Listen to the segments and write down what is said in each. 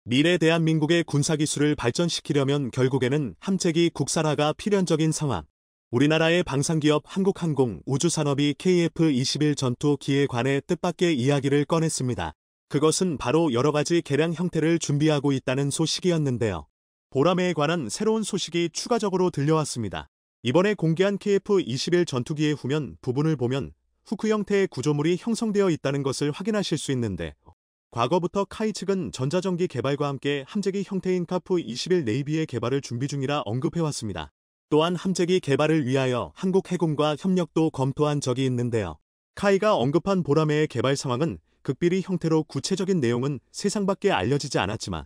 미래 대한민국의 군사기술을 발전시키려면 결국에는 함재기 국산화가 필연적인 상황. 우리나라의 방산기업 한국항공 우주산업이 KF-21 전투기에 관해 뜻밖의 이야기를 꺼냈습니다. 그것은 바로 여러가지 개량 형태를 준비하고 있다는 소식이었는데요. 보라매에 관한 새로운 소식이 추가적으로 들려왔습니다. 이번에 공개한 KF-21 전투기의 후면 부분을 보면 후크 형태의 구조물이 형성되어 있다는 것을 확인하실 수 있는데, 과거부터 카이 측은 전자전기 개발과 함께 함재기 형태인 KF-21 네이비의 개발을 준비 중이라 언급해왔습니다. 또한 함재기 개발을 위하여 한국해군과 협력도 검토한 적이 있는데요. 카이가 언급한 보라매의 개발 상황은 극비리 형태로 구체적인 내용은 세상밖에 알려지지 않았지만,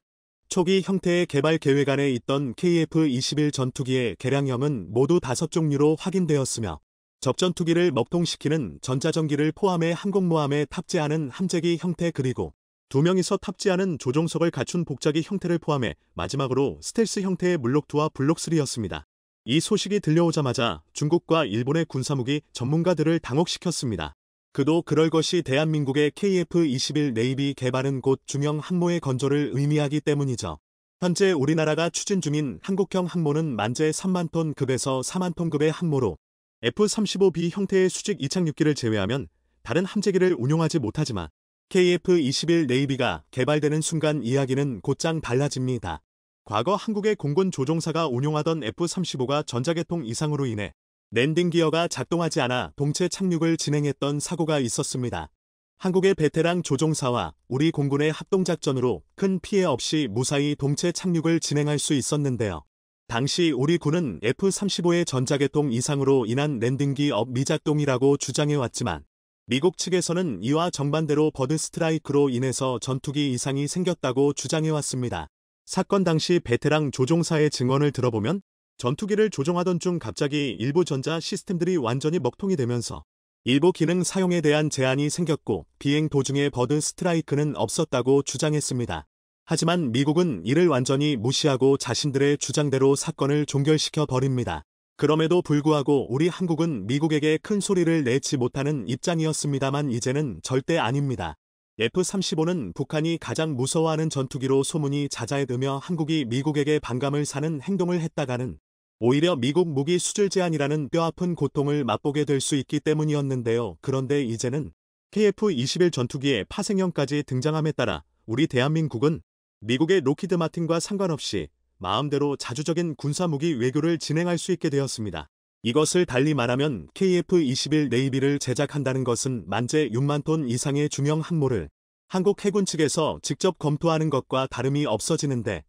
초기 형태의 개발 계획 안에 있던 KF-21 전투기의 개량형은 모두 5종류로 확인되었으며, 접전투기를 먹통시키는 전자전기를 포함해 항공모함에 탑재하는 함재기 형태, 그리고 2명이서 탑재하는 조종석을 갖춘 복자기 형태를 포함해 마지막으로 스텔스 형태의 물록2와 블록3였습니다. 이 소식이 들려오자마자 중국과 일본의 군사무기 전문가들을 당혹시켰습니다. 그도 그럴 것이 대한민국의 KF-21 네이비 개발은 곧 중형 항모의 건조를 의미하기 때문이죠. 현재 우리나라가 추진 중인 한국형 항모는 만재 3만 톤 급에서 4만 톤 급의 항모로 F-35B 형태의 수직 이착륙기를 제외하면 다른 함재기를 운용하지 못하지만, KF-21 네이비가 개발되는 순간 이야기는 곧장 달라집니다. 과거 한국의 공군 조종사가 운용하던 F-35가 전자개통 이상으로 인해 랜딩 기어가 작동하지 않아 동체 착륙을 진행했던 사고가 있었습니다. 한국의 베테랑 조종사와 우리 공군의 합동작전으로 큰 피해 없이 무사히 동체 착륙을 진행할 수 있었는데요. 당시 우리 군은 F-35의 전자개통 이상으로 인한 랜딩기 업 미작동이라고 주장해왔지만, 미국 측에서는 이와 정반대로 버드 스트라이크로 인해서 전투기 이상이 생겼다고 주장해왔습니다. 사건 당시 베테랑 조종사의 증언을 들어보면 전투기를 조종하던 중 갑자기 일부 전자 시스템들이 완전히 먹통이 되면서 일부 기능 사용에 대한 제한이 생겼고 비행 도중에 버드 스트라이크는 없었다고 주장했습니다. 하지만 미국은 이를 완전히 무시하고 자신들의 주장대로 사건을 종결시켜 버립니다. 그럼에도 불구하고 우리 한국은 미국에게 큰 소리를 내지 못하는 입장이었습니다만 이제는 절대 아닙니다. F-35는 북한이 가장 무서워하는 전투기로 소문이 자자해으며 한국이 미국에게 반감을 사는 행동을 했다가는 오히려 미국 무기 수출 제한이라는 뼈아픈 고통을 맛보게 될 수 있기 때문이었는데요. 그런데 이제는 KF-21 전투기의 파생형까지 등장함에 따라 우리 대한민국은 미국의 로키드 마틴과 상관없이 마음대로 자주적인 군사무기 외교를 진행할 수 있게 되었습니다. 이것을 달리 말하면 KF-21 네이비를 제작한다는 것은 만재 6만 톤 이상의 중형 항모를 한국 해군 측에서 직접 검토하는 것과 다름이 없어지는데,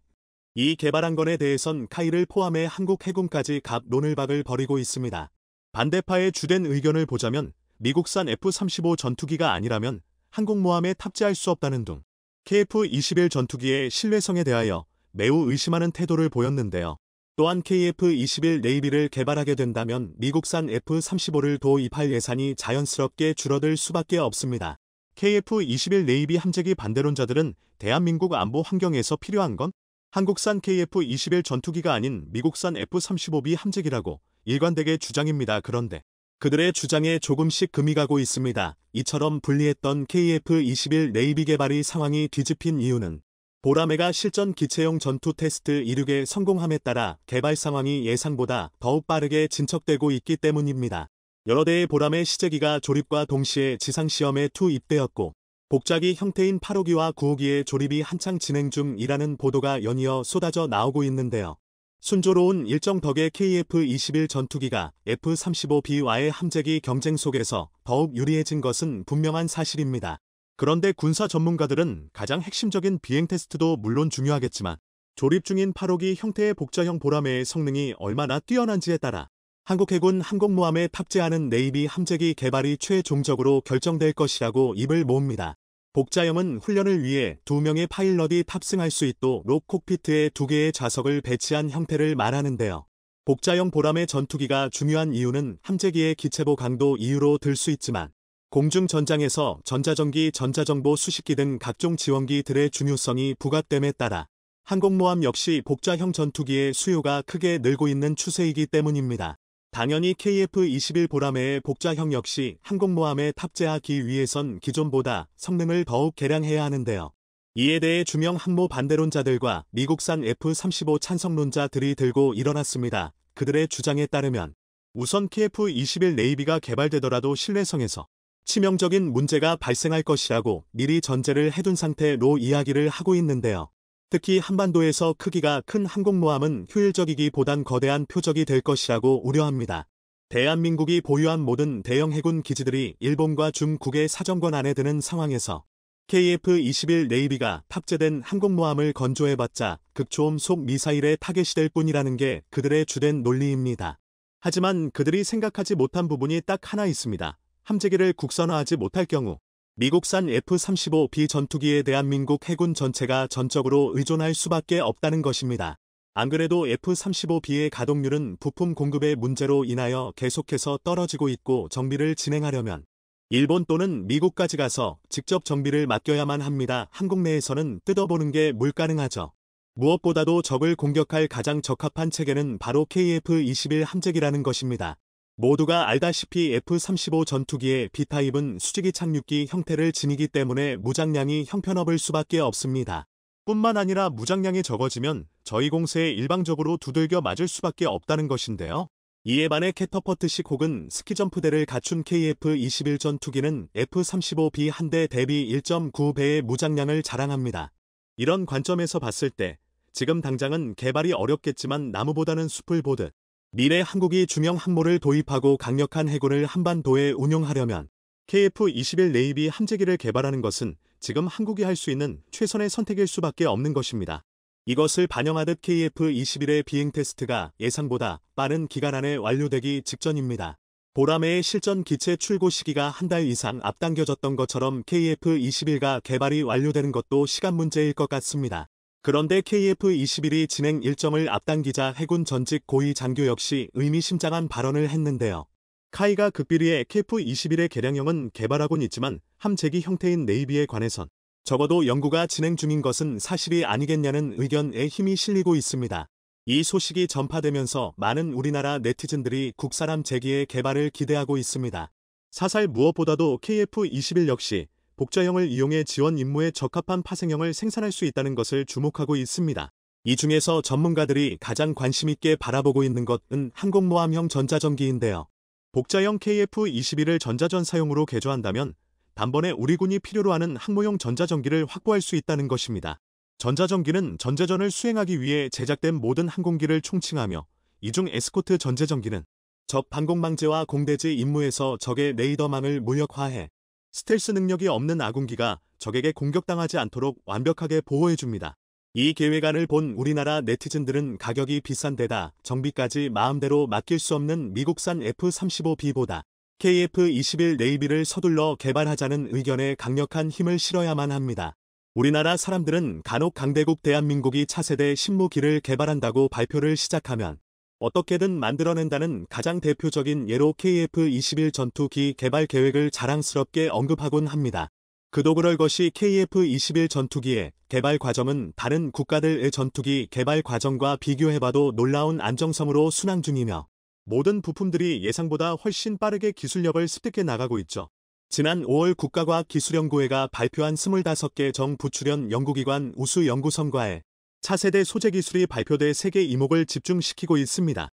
이 개발한 건에 대해선 카이를 포함해 한국 해군까지 갑론을박을 벌이고 있습니다. 반대파의 주된 의견을 보자면 미국산 F-35 전투기가 아니라면 항공모함에 탑재할 수 없다는 등 KF-21 전투기의 신뢰성에 대하여 매우 의심하는 태도를 보였는데요. 또한 KF-21 네이비를 개발하게 된다면 미국산 F-35를 도입할 예산이 자연스럽게 줄어들 수밖에 없습니다. KF-21 네이비 함재기 반대론자들은 대한민국 안보 환경에서 필요한 건 한국산 KF-21 전투기가 아닌 미국산 F-35B 함재기라고 일관되게 주장입니다. 그런데 그들의 주장에 조금씩 금이 가고 있습니다. 이처럼 불리했던 KF-21 네이비 개발이 상황이 뒤집힌 이유는 보라매가 실전 기체용 전투 테스트 이륙에 성공함에 따라 개발 상황이 예상보다 더욱 빠르게 진척되고 있기 때문입니다. 여러 대의 보라매 시제기가 조립과 동시에 지상시험에 투입되었고, 복자기 형태인 8호기와 9호기의 조립이 한창 진행 중이라는 보도가 연이어 쏟아져 나오고 있는데요. 순조로운 일정 덕에 KF-21 전투기가 F-35B와의 함재기 경쟁 속에서 더욱 유리해진 것은 분명한 사실입니다. 그런데 군사 전문가들은 가장 핵심적인 비행 테스트도 물론 중요하겠지만 조립 중인 8호기 형태의 복자형 보라매의 성능이 얼마나 뛰어난지에 따라 한국해군 항공모함에 탑재하는 네이비 함재기 개발이 최종적으로 결정될 것이라고 입을 모읍니다. 복자형은 훈련을 위해 2명의 파일럿이 탑승할 수 있도록 콕피트에 2개의 좌석을 배치한 형태를 말하는데요. 복자형 보라매 전투기가 중요한 이유는 함재기의 기체보 강도 이유로 들 수 있지만 공중전장에서 전자전기, 전자정보 수식기 등 각종 지원기들의 중요성이 부각됨에 따라 항공모함 역시 복자형 전투기의 수요가 크게 늘고 있는 추세이기 때문입니다. 당연히 KF-21 보라매의 복자형 역시 항공모함에 탑재하기 위해선 기존보다 성능을 더욱 개량해야 하는데요. 이에 대해 주명 항모 반대론자들과 미국산 F-35 찬성론자들이 들고 일어났습니다. 그들의 주장에 따르면 우선 KF-21 네이비가 개발되더라도 신뢰성에서 치명적인 문제가 발생할 것이라고 미리 전제를 해둔 상태로 이야기를 하고 있는데요. 특히 한반도에서 크기가 큰 항공모함은 효율적이기보단 거대한 표적이 될 것이라고 우려합니다. 대한민국이 보유한 모든 대형 해군 기지들이 일본과 중국의 사정권 안에 드는 상황에서 KF-21 네이비가 탑재된 항공모함을 건조해봤자 극초음 속 미사일의 타겟이 될 뿐이라는 게 그들의 주된 논리입니다. 하지만 그들이 생각하지 못한 부분이 딱 하나 있습니다. 함재기를 국산화하지 못할 경우 미국산 F-35B 전투기에 대한민국 해군 전체가 전적으로 의존할 수밖에 없다는 것입니다. 안 그래도 F-35B의 가동률은 부품 공급의 문제로 인하여 계속해서 떨어지고 있고 정비를 진행하려면 일본 또는 미국까지 가서 직접 정비를 맡겨야만 합니다. 한국 내에서는 뜯어보는 게 불가능하죠. 무엇보다도 적을 공격할 가장 적합한 체계는 바로 KF-21 함재기라는 것입니다. 모두가 알다시피 F-35 전투기의 B타입은 수직이 착륙기 형태를 지니기 때문에 무장량이 형편없을 수밖에 없습니다. 뿐만 아니라 무장량이 적어지면 저희 공세에 일방적으로 두들겨 맞을 수밖에 없다는 것인데요. 이에 반해 캐터퍼트식 혹은 스키점프대를 갖춘 KF-21 전투기는 F-35B 한 대 대비 1.9배의 무장량을 자랑합니다. 이런 관점에서 봤을 때 지금 당장은 개발이 어렵겠지만 나무보다는 숲을 보듯 미래 한국이 주명 항모를 도입하고 강력한 해군을 한반도에 운용하려면 KF-21 네이비 함재기를 개발하는 것은 지금 한국이 할 수 있는 최선의 선택일 수밖에 없는 것입니다. 이것을 반영하듯 KF-21의 비행 테스트가 예상보다 빠른 기간 안에 완료되기 직전입니다. 보라매의 실전 기체 출고 시기가 한 달 이상 앞당겨졌던 것처럼 KF-21가 개발이 완료되는 것도 시간 문제일 것 같습니다. 그런데 KF-21이 진행 일정을 앞당기자 해군 전직 고위 장교 역시 의미심장한 발언을 했는데요. 카이가 극비리의 KF-21의 개량형은 개발하곤 있지만 함재기 형태인 네이비에 관해선 적어도 연구가 진행 중인 것은 사실이 아니겠냐는 의견에 힘이 실리고 있습니다. 이 소식이 전파되면서 많은 우리나라 네티즌들이 국산 함재기의 개발을 기대하고 있습니다. 사실 무엇보다도 KF-21 역시 복자형을 이용해 지원 임무에 적합한 파생형을 생산할 수 있다는 것을 주목하고 있습니다. 이 중에서 전문가들이 가장 관심 있게 바라보고 있는 것은 항공모함형 전자전기인데요. 복자형 KF-21을 전자전사용으로 개조한다면 단번에 우리 군이 필요로 하는 항모용 전자전기를 확보할 수 있다는 것입니다. 전자전기는 전제전을 수행하기 위해 제작된 모든 항공기를 총칭하며 이 중 에스코트 전제전기는 적 방공망제와 공대지 임무에서 적의 레이더망을 무력화해 스텔스 능력이 없는 아군기가 적에게 공격당하지 않도록 완벽하게 보호해줍니다. 이 계획안을 본 우리나라 네티즌들은 가격이 비싼 데다 정비까지 마음대로 맡길 수 없는 미국산 F-35B보다 KF-21 네이비를 서둘러 개발하자는 의견에 강력한 힘을 실어야만 합니다. 우리나라 사람들은 간혹 강대국 대한민국이 차세대 신무기를 개발한다고 발표를 시작하면 어떻게든 만들어낸다는 가장 대표적인 예로 KF-21 전투기 개발 계획을 자랑스럽게 언급하곤 합니다. 그도 그럴 것이 KF-21 전투기의 개발 과정은 다른 국가들의 전투기 개발 과정과 비교해봐도 놀라운 안정성으로 순항 중이며 모든 부품들이 예상보다 훨씬 빠르게 기술력을 습득해 나가고 있죠. 지난 5월 국가과학기술연구회가 발표한 25개 정부출연 연구기관 우수 연구 성과에 차세대 소재 기술이 발표돼 세계 이목을 집중시키고 있습니다.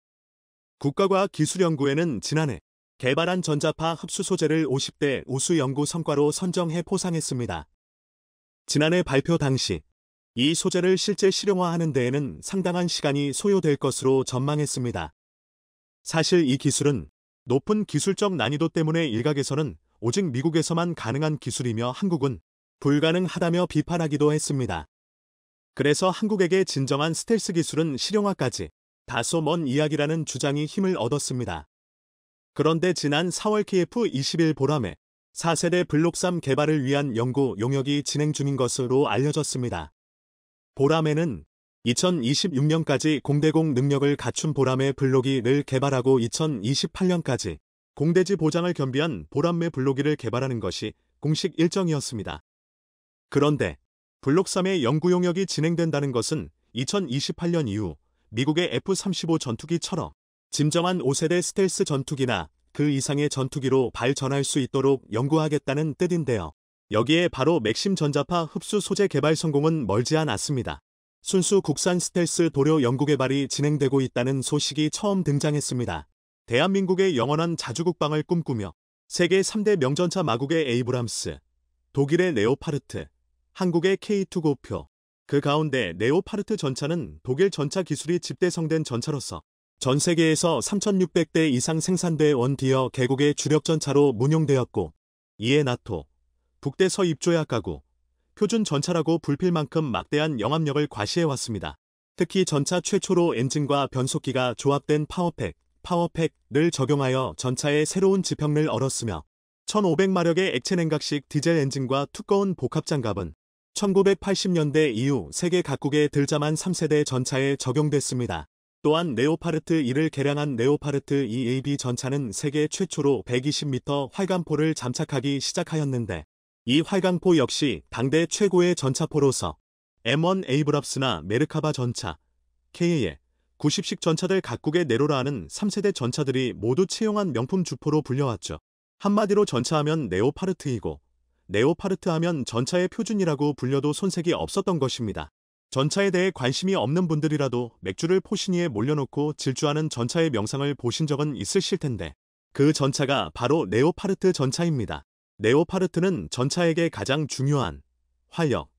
국가과학기술연구회는 지난해 개발한 전자파 흡수 소재를 50대 우수 연구 성과로 선정해 포상했습니다. 지난해 발표 당시 이 소재를 실제 실용화하는 데에는 상당한 시간이 소요될 것으로 전망했습니다. 사실 이 기술은 높은 기술적 난이도 때문에 일각에서는 오직 미국에서만 가능한 기술이며 한국은 불가능하다며 비판하기도 했습니다. 그래서 한국에게 진정한 스텔스 기술은 실용화까지 다소 먼 이야기라는 주장이 힘을 얻었습니다. 그런데 지난 4월 KF-21 보람에 4세대 블록3 개발을 위한 연구 용역이 진행 중인 것으로 알려졌습니다. 보람에는 2026년까지 공대공 능력을 갖춘 보람의 블록2를 개발하고 2028년까지 공대지 보장을 겸비한 보람매 블록2를 개발하는 것이 공식 일정이었습니다. 그런데 블록3의 연구 용역이 진행된다는 것은 2028년 이후 미국의 F-35 전투기처럼 진정한 5세대 스텔스 전투기나 그 이상의 전투기로 발전할 수 있도록 연구하겠다는 뜻인데요. 여기에 바로 맥심 전자파 흡수 소재 개발 성공은 멀지 않았습니다. 순수 국산 스텔스 도료 연구 개발이 진행되고 있다는 소식이 처음 등장했습니다. 대한민국의 영원한 자주국방을 꿈꾸며 세계 3대 명전차 마국의 에이브람스, 독일의 레오파르트, 한국의 K2 고표. 그 가운데 레오파르트 전차는 독일 전차 기술이 집대성된 전차로서 전 세계에서 3,600대 이상 생산돼 온 뒤어 개국의 주력 전차로 문용되었고, 이에 나토, 북대서 입조약 가구, 표준 전차라고 불필 만큼 막대한 영합력을 과시해왔습니다. 특히 전차 최초로 엔진과 변속기가 조합된 파워팩을 적용하여 전차에 새로운 지평을 얻었으며 1500마력의 액체 냉각식 디젤 엔진과 두꺼운 복합장갑은 1980년대 이후 세계 각국의 들자만 3세대 전차에 적용됐습니다. 또한 레오파르트 2를 개량한 레오파르트 2AB 전차는 세계 최초로 120m 활강포를 장착하기 시작하였는데, 이 활강포 역시 당대 최고의 전차포로서 M1 에이브람스나 메르카바 전차, KA, 90식 전차들 각국의 네로라는 3세대 전차들이 모두 채용한 명품 주포로 불려왔죠. 한마디로 전차하면 레오파르트이고, 레오파르트 하면 전차의 표준이라고 불려도 손색이 없었던 것입니다. 전차에 대해 관심이 없는 분들이라도 맥주를 포신이에 몰려놓고 질주하는 전차의 명상을 보신 적은 있으실 텐데, 그 전차가 바로 레오파르트 전차입니다. 레오파르트는 전차에게 가장 중요한 활력,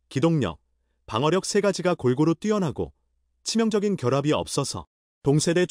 기동력, 방어력 세 가지가 골고루 뛰어나고 치명적인 결합이 없어서 동세대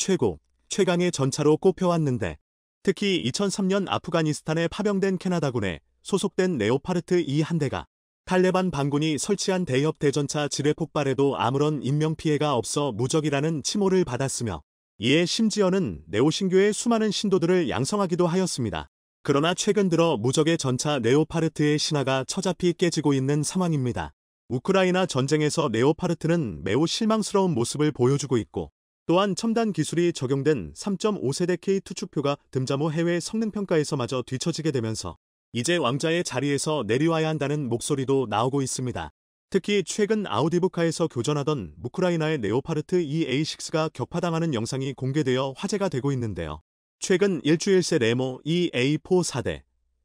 최강의 전차로 꼽혀왔는데, 특히 2003년 아프가니스탄에 파병된 캐나다군에 소속된 레오파르트 2 한 대가 탈레반 반군이 설치한 대협 대전차 지뢰 폭발에도 아무런 인명피해가 없어 무적이라는 칭호를 받았으며, 이에 심지어는 네오신교의 수많은 신도들을 양성하기도 하였습니다. 그러나 최근 들어 무적의 전차 레오파르트의 신화가 처자피 깨지고 있는 상황입니다. 우크라이나 전쟁에서 레오파르트는 매우 실망스러운 모습을 보여주고 있고, 또한 첨단 기술이 적용된 3.5세대 K2 축표가 듬자모 해외 성능평가에서마저 뒤처지게 되면서 이제 왕자의 자리에서 내려와야 한다는 목소리도 나오고 있습니다. 특히 최근 아우디부카에서 교전하던 우크라이나의 레오파르트 2A6가 격파당하는 영상이 공개되어 화제가 되고 있는데요. 최근 일주일 새 레모 2A4 4대,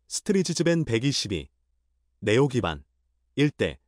스트리즈즈벤 122, 네오 기반 1대,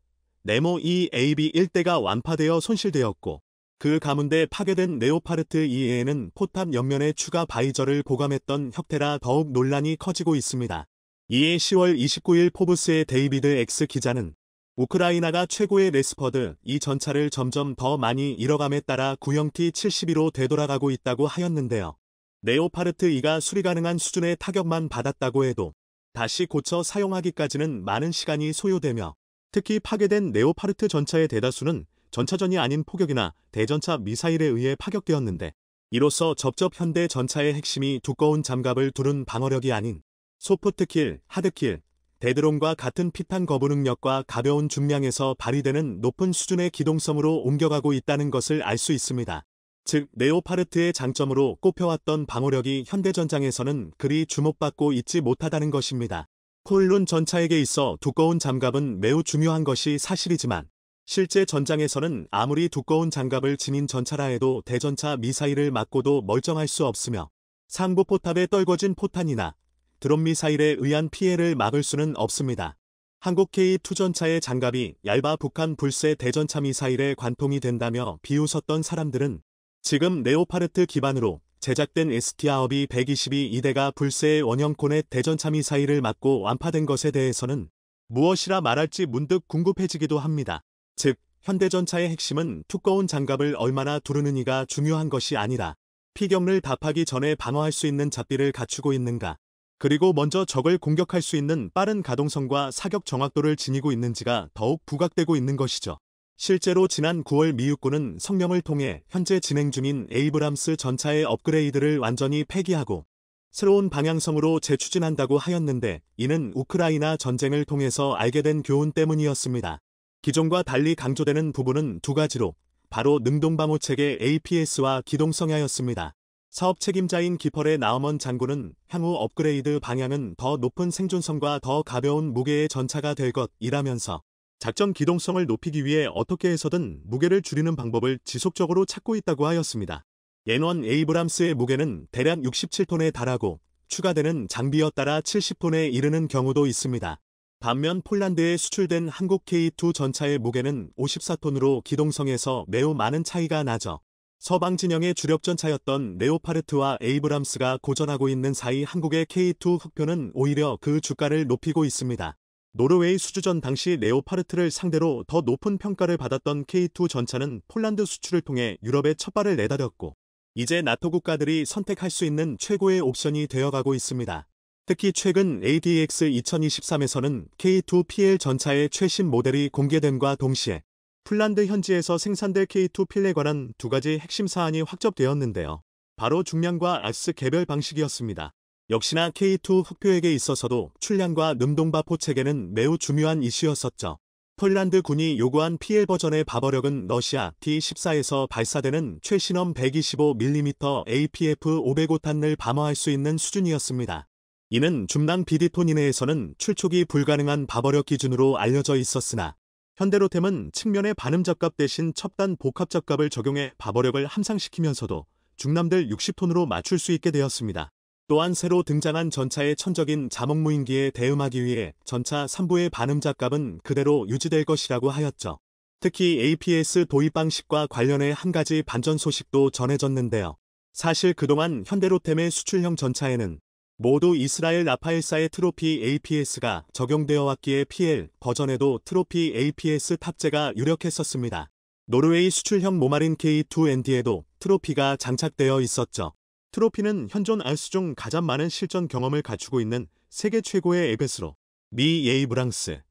레모 2AB 1대가 완파되어 손실되었고, 그 가운데 파괴된 레오파르트 2A에는 포탑 옆면에 추가 바이저를 보감했던 혁태라 더욱 논란이 커지고 있습니다. 이에 10월 29일 포브스의 데이비드 X 기자는 우크라이나가 최고의 레스퍼드 이 전차를 점점 더 많이 잃어감에 따라 구형 T-72로 되돌아가고 있다고 하였는데요. 레오파르트 2가 수리 가능한 수준의 타격만 받았다고 해도 다시 고쳐 사용하기까지는 많은 시간이 소요되며, 특히 파괴된 레오파르트 전차의 대다수는 전차전이 아닌 포격이나 대전차 미사일에 의해 파격되었는데, 이로써 접접 현대 전차의 핵심이 두꺼운 장갑을 두른 방어력이 아닌 소프트킬, 하드킬, 데드론과 같은 피탄 거부 능력과 가벼운 중량에서 발휘되는 높은 수준의 기동성으로 옮겨가고 있다는 것을 알 수 있습니다. 즉, 레오파르트의 장점으로 꼽혀왔던 방어력이 현대전장에서는 그리 주목받고 있지 못하다는 것입니다. 콜룬 전차에게 있어 두꺼운 장갑은 매우 중요한 것이 사실이지만, 실제 전장에서는 아무리 두꺼운 장갑을 지닌 전차라 해도 대전차 미사일을 맞고도 멀쩡할 수 없으며, 상부 포탑에 떨궈진 포탄이나 드론 미사일에 의한 피해를 막을 수는 없습니다. 한국 K2 전차의 장갑이 얇아 북한 불세 대전차 미사일에 관통이 된다며 비웃었던 사람들은 지금 레오파르트 기반으로 제작된 ST아업이 122대가 불세의 원형 코넷 대전차 미사일을 맞고 완파된 것에 대해서는 무엇이라 말할지 문득 궁금해지기도 합니다. 즉, 현대전차의 핵심은 두꺼운 장갑을 얼마나 두르느니가 중요한 것이 아니라 피격을 답하기 전에 방어할 수 있는 잡비를 갖추고 있는가, 그리고 먼저 적을 공격할 수 있는 빠른 가동성과 사격 정확도를 지니고 있는지가 더욱 부각되고 있는 것이죠. 실제로 지난 9월 미 육군은 성명을 통해 현재 진행 중인 에이브람스 전차의 업그레이드를 완전히 폐기하고 새로운 방향성으로 재추진한다고 하였는데, 이는 우크라이나 전쟁을 통해서 알게 된 교훈 때문이었습니다. 기존과 달리 강조되는 부분은 두 가지로 바로 능동방호체계 APS와 기동성야였습니다. 사업 책임자인 기펄의 나엄원 장군은 향후 업그레이드 방향은 더 높은 생존성과 더 가벼운 무게의 전차가 될 것이라면서 작전 기동성을 높이기 위해 어떻게 해서든 무게를 줄이는 방법을 지속적으로 찾고 있다고 하였습니다. N1 에이브람스의 무게는 대략 67톤에 달하고 추가되는 장비에 따라 70톤에 이르는 경우도 있습니다. 반면 폴란드에 수출된 한국 K2 전차의 무게는 54톤으로 기동성에서 매우 많은 차이가 나죠. 서방 진영의 주력 전차였던 레오파르트와 에이브람스가 고전하고 있는 사이 한국의 K2 흑표는 오히려 그 주가를 높이고 있습니다. 노르웨이 수주전 당시 레오파르트를 상대로 더 높은 평가를 받았던 K2 전차는 폴란드 수출을 통해 유럽에 첫 발을 내다렸고 이제 나토 국가들이 선택할 수 있는 최고의 옵션이 되어가고 있습니다. 특히 최근 ADX 2023에서는 K2 PL 전차의 최신 모델이 공개됨과 동시에 폴란드 현지에서 생산될 K2 필에 관한 두 가지 핵심 사안이 확정되었는데요. 바로 중량과 악스 개별 방식이었습니다. 역시나 K2 흑표에게 있어서도 출량과 능동바포 체계는 매우 중요한 이슈였었죠. 폴란드 군이 요구한 PL 버전의 바버력은 러시아 T-14에서 발사되는 최신엄 125mm APF 505탄을 방어할 수 있는 수준이었습니다. 이는 중랑 BD톤 이내에서는 출촉이 불가능한 바버력 기준으로 알려져 있었으나 현대로템은 측면의 반음잡값 대신 첩단 복합잡값을 적용해 바버력을 함상시키면서도 중남들 60톤으로 맞출 수 있게 되었습니다. 또한 새로 등장한 전차의 천적인 자목무인기에 대응하기 위해 전차 3부의 반음잡값은 그대로 유지될 것이라고 하였죠. 특히 APS 도입 방식과 관련해 한 가지 반전 소식도 전해졌는데요. 사실 그동안 현대로템의 수출형 전차에는 모두 이스라엘 라파엘사의 트로피 APS가 적용되어 왔기에 PL 버전에도 트로피 APS 탑재가 유력했었습니다. 노르웨이 수출형 모마린 K2ND에도 트로피가 장착되어 있었죠. 트로피는 현존 알수 중 가장 많은 실전 경험을 갖추고 있는 세계 최고의 에베스로 미 에이브랑스,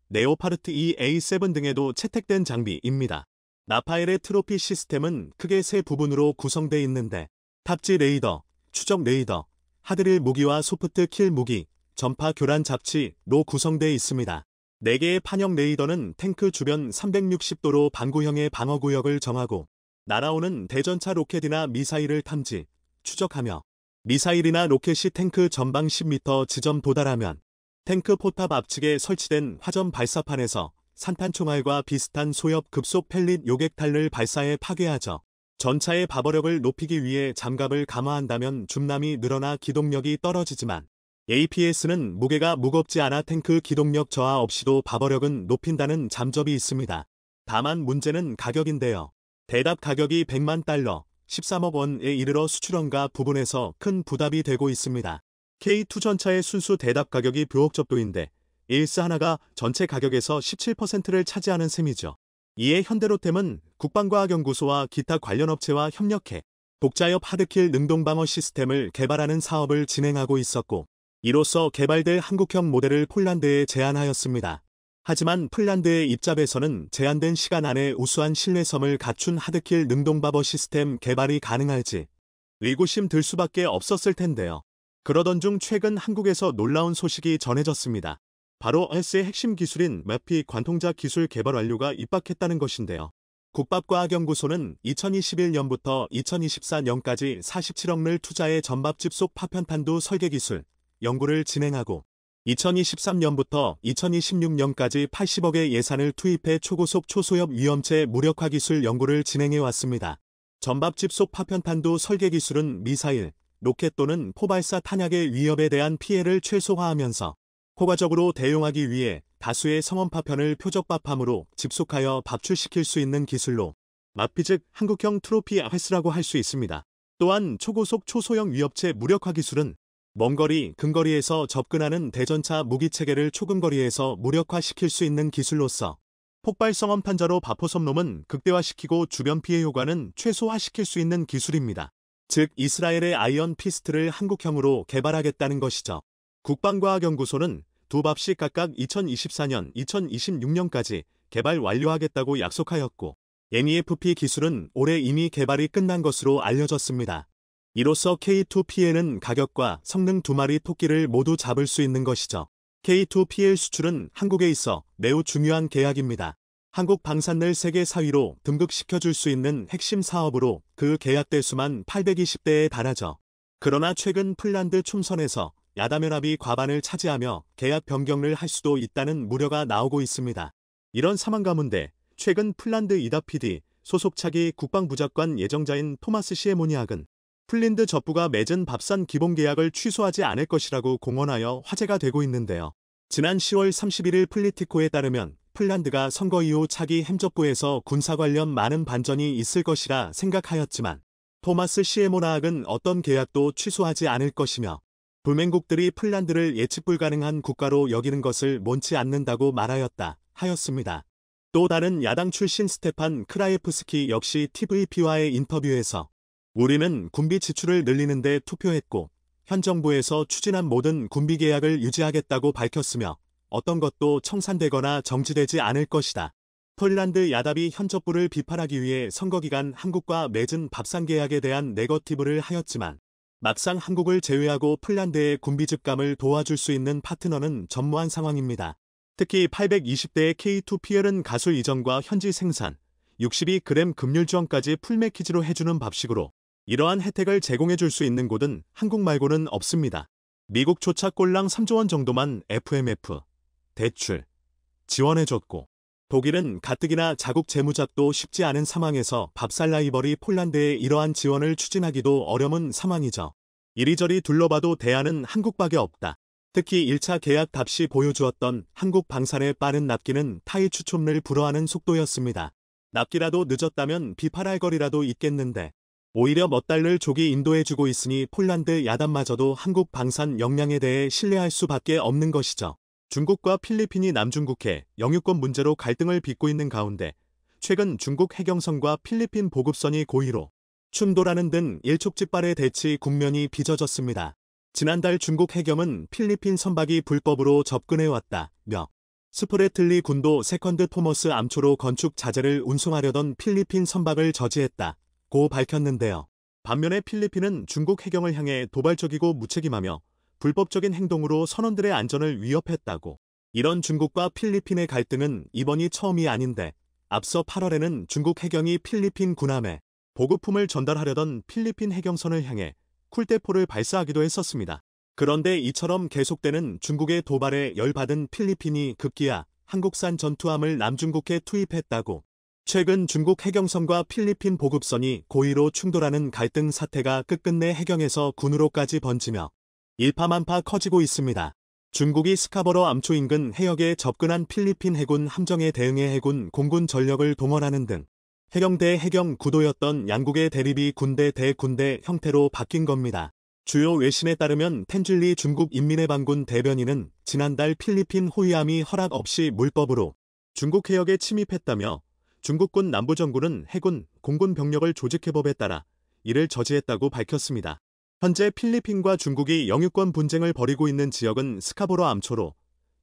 네오파르트 EA7 등에도 채택된 장비입니다. 라파엘의 트로피 시스템은 크게 세 부분으로 구성되어 있는데 탑지 레이더, 추적 레이더, 하드릴 무기와 소프트 킬 무기, 전파 교란 잡지로 구성되어 있습니다. 4개의 판형 레이더는 탱크 주변 360도로 반구형의 방어구역을 정하고 날아오는 대전차 로켓이나 미사일을 탐지, 추적하며 미사일이나 로켓이 탱크 전방 10m 지점 도달하면 탱크 포탑 앞측에 설치된 화전 발사판에서 산탄총알과 비슷한 소엽 급속 펠릿 요객탄을 발사해 파괴하죠. 전차의 바버력을 높이기 위해 장갑을 감화한다면 줌남이 늘어나 기동력이 떨어지지만 APS는 무게가 무겁지 않아 탱크 기동력 저하 없이도 바버력은 높인다는 잠적이 있습니다. 다만 문제는 가격인데요. 대답 가격이 100만 달러, 13억 원에 이르러 수출원가 부분에서 큰 부담이 되고 있습니다. K2 전차의 순수 대답 가격이 뷰억 접도인데 에이스 하나가 전체 가격에서 17%를 차지하는 셈이죠. 이에 현대로템은 국방과학연구소와 기타 관련 업체와 협력해 독자협 하드킬 능동방어 시스템을 개발하는 사업을 진행하고 있었고 이로써 개발될 한국형 모델을 폴란드에 제안하였습니다. 하지만 폴란드의 입장에서는 제한된 시간 안에 우수한 신뢰성을 갖춘 하드킬 능동방어 시스템 개발이 가능할지 의구심 들 수밖에 없었을 텐데요. 그러던 중 최근 한국에서 놀라운 소식이 전해졌습니다. 바로 ES의 핵심 기술인 MAP 관통자 기술 개발 완료가 입학했다는 것인데요. 국밥과학연구소는 2021년부터 2024년까지 47억을 투자해 전밥집속 파편탄두 설계 기술 연구를 진행하고 2023년부터 2026년까지 80억의 예산을 투입해 초고속 초소엽 위험체 무력화 기술 연구를 진행해 왔습니다. 전밥집속 파편탄두 설계 기술은 미사일, 로켓 또는 포발사 탄약의 위협에 대한 피해를 최소화하면서 효과적으로 대용하기 위해 다수의 성원 파편을 표적밥함으로 집속하여 밥출시킬 수 있는 기술로 마피 즉 한국형 트로피 아헤스라고 할 수 있습니다. 또한 초고속 초소형 위협체 무력화 기술은 먼거리, 근거리에서 접근하는 대전차 무기체계를 초근거리에서 무력화시킬 수 있는 기술로서 폭발성원 탄자로 바포섬놈은 극대화시키고 주변 피해 효과는 최소화시킬 수 있는 기술입니다. 즉 이스라엘의 아이언 피스트를 한국형으로 개발하겠다는 것이죠. 국방과학연구소는 두 밥씩 각각 2024년, 2026년까지 개발 완료하겠다고 약속하였고 MEFP 기술은 올해 이미 개발이 끝난 것으로 알려졌습니다. 이로써 K2PL은 가격과 성능 두 마리 토끼를 모두 잡을 수 있는 것이죠. K2PL 수출은 한국에 있어 매우 중요한 계약입니다. 한국 방산을 세계 4위로 등극시켜줄 수 있는 핵심 사업으로 그 계약 대수만 820대에 달하죠. 그러나 최근 폴란드 총선에서 야당연합이 과반을 차지하며 계약 변경을 할 수도 있다는 우려가 나오고 있습니다. 이런 상황 가운데 최근 폴란드 이다피디 소속 차기 국방부장관 예정자인 토마스 시에모니악은 폴란드 정부가 맺은 밥산 기본계약을 취소하지 않을 것이라고 공언하여 화제가 되고 있는데요. 지난 10월 31일 플리티코에 따르면 폴란드가 선거 이후 차기 행정부에서 군사 관련 많은 반전이 있을 것이라 생각하였지만 토마스 시에모나학은 어떤 계약도 취소하지 않을 것이며 동맹국들이 폴란드를 예측 불가능한 국가로 여기는 것을 원치 않는다고 말하였다 하였습니다. 또 다른 야당 출신 스테판 크라예프스키 역시 TVP와의 인터뷰에서 우리는 군비 지출을 늘리는 데 투표했고 현 정부에서 추진한 모든 군비 계약을 유지하겠다고 밝혔으며 어떤 것도 청산되거나 정지되지 않을 것이다. 폴란드 야답이 현 정부를 비판하기 위해 선거 기간 한국과 맺은 밥상 계약에 대한 네거티브를 하였지만 막상 한국을 제외하고 폴란드의 군비 즉감을 도와줄 수 있는 파트너는 전무한 상황입니다. 특히 820대의 K2PL은 가술 이전과 현지 생산, 62g 급률 지원까지 풀매키지로 해주는 밥식으로 이러한 혜택을 제공해줄 수 있는 곳은 한국 말고는 없습니다. 미국조차 꼴랑 3조 원 정도만 FMF, 대출, 지원해줬고 독일은 가뜩이나 자국 재무작도 쉽지 않은 상황에서 밥살 라이벌이 폴란드에 이러한 지원을 추진하기도 어려운 상황이죠. 이리저리 둘러봐도 대안은 한국밖에 없다. 특히 1차 계약 답시 보여주었던 한국 방산의 빠른 납기는 타이 추첨을 불허하는 속도였습니다. 납기라도 늦었다면 비판할 거리라도 있겠는데 오히려 몇 달을 조기 인도해주고 있으니 폴란드 야단마저도 한국 방산 역량에 대해 신뢰할 수밖에 없는 것이죠. 중국과 필리핀이 남중국해 영유권 문제로 갈등을 빚고 있는 가운데 최근 중국 해경선과 필리핀 보급선이 고의로 충돌하는 등 일촉즉발의 대치 국면이 빚어졌습니다. 지난달 중국 해경은 필리핀 선박이 불법으로 접근해왔다며 스프레틀리 군도 세컨드 토머스 암초로 건축 자재를 운송하려던 필리핀 선박을 저지했다고 밝혔는데요. 반면에 필리핀은 중국 해경을 향해 도발적이고 무책임하며 불법적인 행동으로 선원들의 안전을 위협했다고. 이런 중국과 필리핀의 갈등은 이번이 처음이 아닌데 앞서 8월에는 중국 해경이 필리핀 군함에 보급품을 전달하려던 필리핀 해경선을 향해 쿨대포를 발사하기도 했었습니다. 그런데 이처럼 계속되는 중국의 도발에 열받은 필리핀이 급기야 한국산 전투함을 남중국해 투입했다고. 최근 중국 해경선과 필리핀 보급선이 고의로 충돌하는 갈등 사태가 끝끝내 해경에서 군으로까지 번지며 일파만파 커지고 있습니다. 중국이 스카버러 암초 인근 해역에 접근한 필리핀 해군 함정에 대응해 해군 공군 전력을 동원하는 등 해경 대 해경 구도였던 양국의 대립이 군대 대 군대 형태로 바뀐 겁니다. 주요 외신에 따르면 텐줄리 중국 인민해방군 대변인은 지난달 필리핀 호위함이 허락 없이 물법으로 중국 해역에 침입했다며 중국군 남부정부는 해군, 공군 병력을 조직해법에 따라 이를 저지했다고 밝혔습니다. 현재 필리핀과 중국이 영유권 분쟁을 벌이고 있는 지역은 스카보로 암초로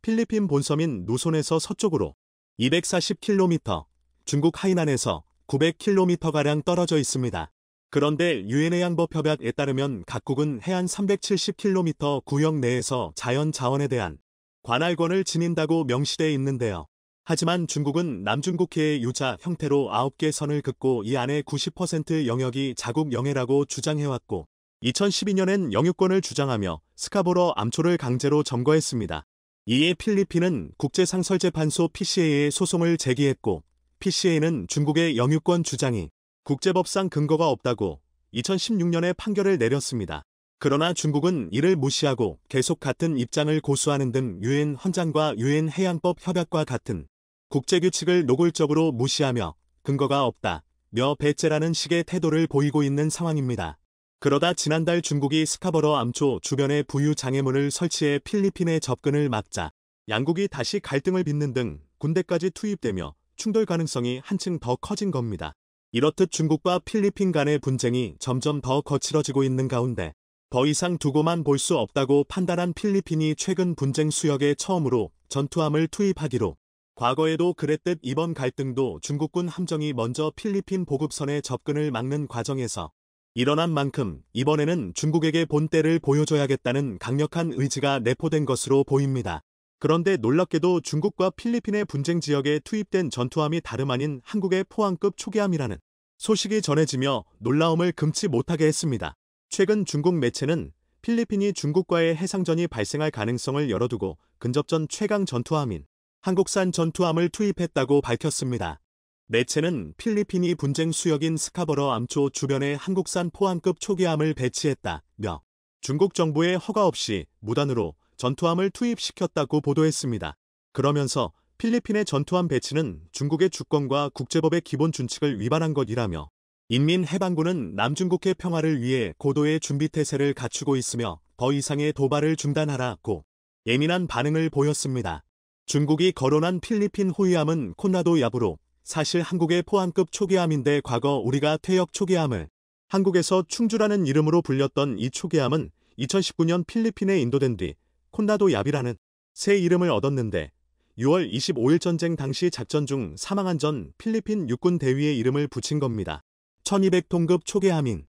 필리핀 본섬인 누손에서 서쪽으로 240km, 중국 하이난에서 900km가량 떨어져 있습니다. 그런데 유엔해양법협약에 따르면 각국은 해안 370km 구역 내에서 자연 자원에 대한 관할권을 지닌다고 명시되어 있는데요. 하지만 중국은 남중국해의 유자 형태로 9개 선을 긋고 이 안에 90% 영역이 자국 영해라고 주장해왔고 2012년엔 영유권을 주장하며 스카보러 암초를 강제로 점거했습니다. 이에 필리핀은 국제상설재판소 PCA에 소송을 제기했고 PCA는 중국의 영유권 주장이 국제법상 근거가 없다고 2016년에 판결을 내렸습니다. 그러나 중국은 이를 무시하고 계속 같은 입장을 고수하는 등 유엔 헌장과 유엔 해양법 협약과 같은 국제규칙을 노골적으로 무시하며 근거가 없다며 배째라는 식의 태도를 보이고 있는 상황입니다. 그러다 지난달 중국이 스카버러 암초 주변에 부유 장애물을 설치해 필리핀의 접근을 막자 양국이 다시 갈등을 빚는 등 군대까지 투입되며 충돌 가능성이 한층 더 커진 겁니다. 이렇듯 중국과 필리핀 간의 분쟁이 점점 더 거칠어지고 있는 가운데 더 이상 두고만 볼 수 없다고 판단한 필리핀이 최근 분쟁 수역에 처음으로 전투함을 투입하기로. 과거에도 그랬듯 이번 갈등도 중국군 함정이 먼저 필리핀 보급선에 접근을 막는 과정에서 일어난 만큼 이번에는 중국에게 본때를 보여줘야겠다는 강력한 의지가 내포된 것으로 보입니다. 그런데 놀랍게도 중국과 필리핀의 분쟁 지역에 투입된 전투함이 다름 아닌 한국의 포항급 초계함이라는 소식이 전해지며 놀라움을 금치 못하게 했습니다. 최근 중국 매체는 필리핀이 중국과의 해상전이 발생할 가능성을 열어두고 근접전 최강 전투함인 한국산 전투함을 투입했다고 밝혔습니다. 매체는 필리핀이 분쟁 수역인 스카버러 암초 주변에 한국산 포항급 초계함을 배치했다며 중국 정부의 허가 없이 무단으로 전투함을 투입시켰다고 보도했습니다. 그러면서 필리핀의 전투함 배치는 중국의 주권과 국제법의 기본 준칙을 위반한 것이라며 인민해방군은 남중국해 평화를 위해 고도의 준비태세를 갖추고 있으며 더 이상의 도발을 중단하라고 예민한 반응을 보였습니다. 중국이 거론한 필리핀 호위함은 콘라도 야부로 사실 한국의 포항급 초계함인데 과거 우리가 퇴역 초계함을 한국에서 충주라는 이름으로 불렸던 이 초계함은 2019년 필리핀에 인도된 뒤 콘라도 야비라는 새 이름을 얻었는데 6월 25일 전쟁 당시 작전 중 사망한 전 필리핀 육군 대위의 이름을 붙인 겁니다. 1200톤급 초계함인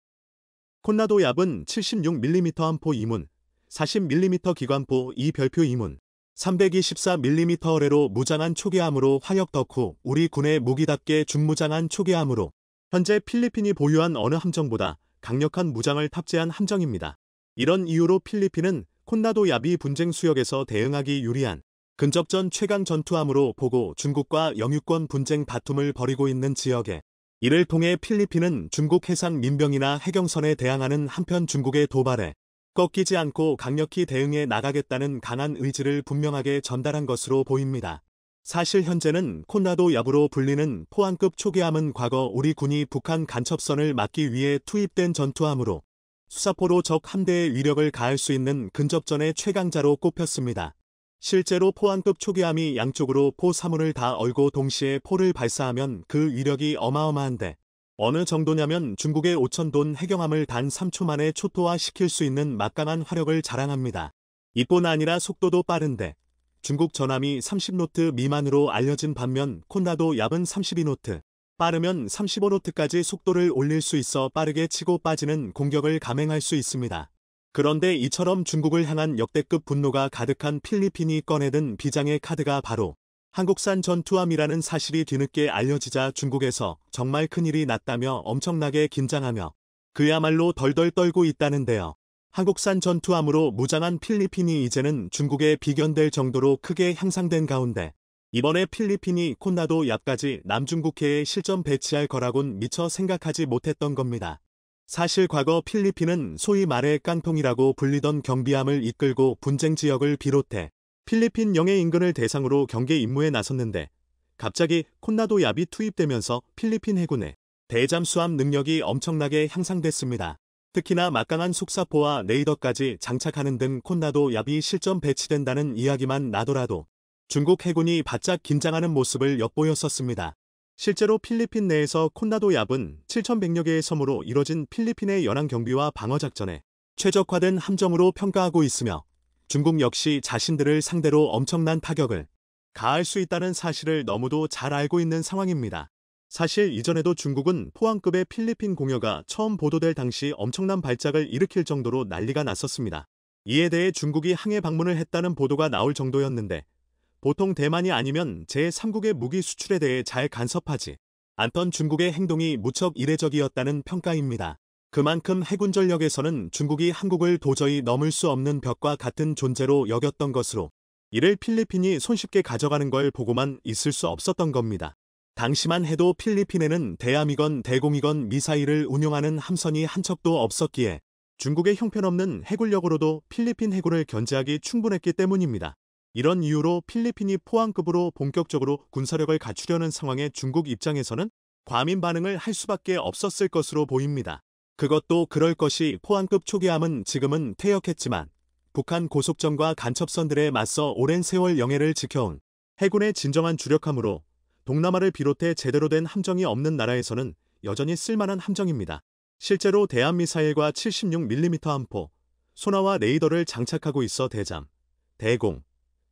콘라도 얍은 76mm 함포 2문, 40mm 기관포 2별표 2문, 324mm 어뢰로 무장한 초계함으로 화력 덕후 우리 군의 무기답게 중무장한 초계함으로 현재 필리핀이 보유한 어느 함정보다 강력한 무장을 탑재한 함정입니다. 이런 이유로 필리핀은 콘라도 얍이 분쟁 수역에서 대응하기 유리한 근접전 최강 전투함으로 보고 중국과 영유권 분쟁 다툼을 벌이고 있는 지역에 이를 통해 필리핀은 중국 해상 민병이나 해경선에 대항하는 한편 중국의 도발에 꺾이지 않고 강력히 대응해 나가겠다는 강한 의지를 분명하게 전달한 것으로 보입니다. 사실 현재는 콘라도 얍으로 불리는 포항급 초계함은 과거 우리 군이 북한 간첩선을 막기 위해 투입된 전투함으로 수사포로 적 함대의 위력을 가할 수 있는 근접전의 최강자로 꼽혔습니다. 실제로 포항급 초계함이 양쪽으로 포 3문을 다 얼고 동시에 포를 발사하면 그 위력이 어마어마한데 어느 정도냐면 중국의 5,000톤 해경함을 단 3초 만에 초토화시킬 수 있는 막강한 화력을 자랑합니다. 이뿐 아니라 속도도 빠른데 중국 전함이 30노트 미만으로 알려진 반면 콘라도 얍은 32노트, 빠르면 35노트까지 속도를 올릴 수 있어 빠르게 치고 빠지는 공격을 감행할 수 있습니다. 그런데 이처럼 중국을 향한 역대급 분노가 가득한 필리핀이 꺼내든 비장의 카드가 바로 한국산 전투함이라는 사실이 뒤늦게 알려지자 중국에서 정말 큰일이 났다며 엄청나게 긴장하며 그야말로 덜덜 떨고 있다는데요. 한국산 전투함으로 무장한 필리핀이 이제는 중국에 비견될 정도로 크게 향상된 가운데 이번에 필리핀이 콘라도 얍까지 남중국해에 실전 배치할 거라곤 미처 생각하지 못했던 겁니다. 사실 과거 필리핀은 소위 말해 깡통이라고 불리던 경비함을 이끌고 분쟁 지역을 비롯해 필리핀 영해 인근을 대상으로 경계 임무에 나섰는데 갑자기 콘라도 얍이 투입되면서 필리핀 해군의 대잠수함 능력이 엄청나게 향상됐습니다. 특히나 막강한 속사포와 레이더까지 장착하는 등 콘라도 얍이 실전 배치된다는 이야기만 나더라도 중국 해군이 바짝 긴장하는 모습을 엿보였었습니다. 실제로 필리핀 내에서 콘라도 얍은 7,100여 개의 섬으로 이뤄진 필리핀의 연안 경비와 방어작전에 최적화된 함정으로 평가하고 있으며 중국 역시 자신들을 상대로 엄청난 타격을 가할 수 있다는 사실을 너무도 잘 알고 있는 상황입니다. 사실 이전에도 중국은 포항급의 필리핀 공여가 처음 보도될 당시 엄청난 발작을 일으킬 정도로 난리가 났었습니다. 이에 대해 중국이 항해 방문을 했다는 보도가 나올 정도였는데 보통 대만이 아니면 제3국의 무기 수출에 대해 잘 간섭하지 않던 중국의 행동이 무척 이례적이었다는 평가입니다. 그만큼 해군 전력에서는 중국이 한국을 도저히 넘을 수 없는 벽과 같은 존재로 여겼던 것으로 이를 필리핀이 손쉽게 가져가는 걸 보고만 있을 수 없었던 겁니다. 당시만 해도 필리핀에는 대함이건 대공이건 미사일을 운용하는 함선이 한 척도 없었기에 중국의 형편없는 해군력으로도 필리핀 해군을 견제하기 충분했기 때문입니다. 이런 이유로 필리핀이 포항급으로 본격적으로 군사력을 갖추려는 상황에 중국 입장에서는 과민 반응을 할 수밖에 없었을 것으로 보입니다. 그것도 그럴 것이 포항급 초계함은 지금은 퇴역했지만 북한 고속전과 간첩선들에 맞서 오랜 세월 영해를 지켜온 해군의 진정한 주력함으로 동남아를 비롯해 제대로 된 함정이 없는 나라에서는 여전히 쓸만한 함정입니다. 실제로 대한미사일과 76mm 함포, 소나와 레이더를 장착하고 있어 대잠, 대공,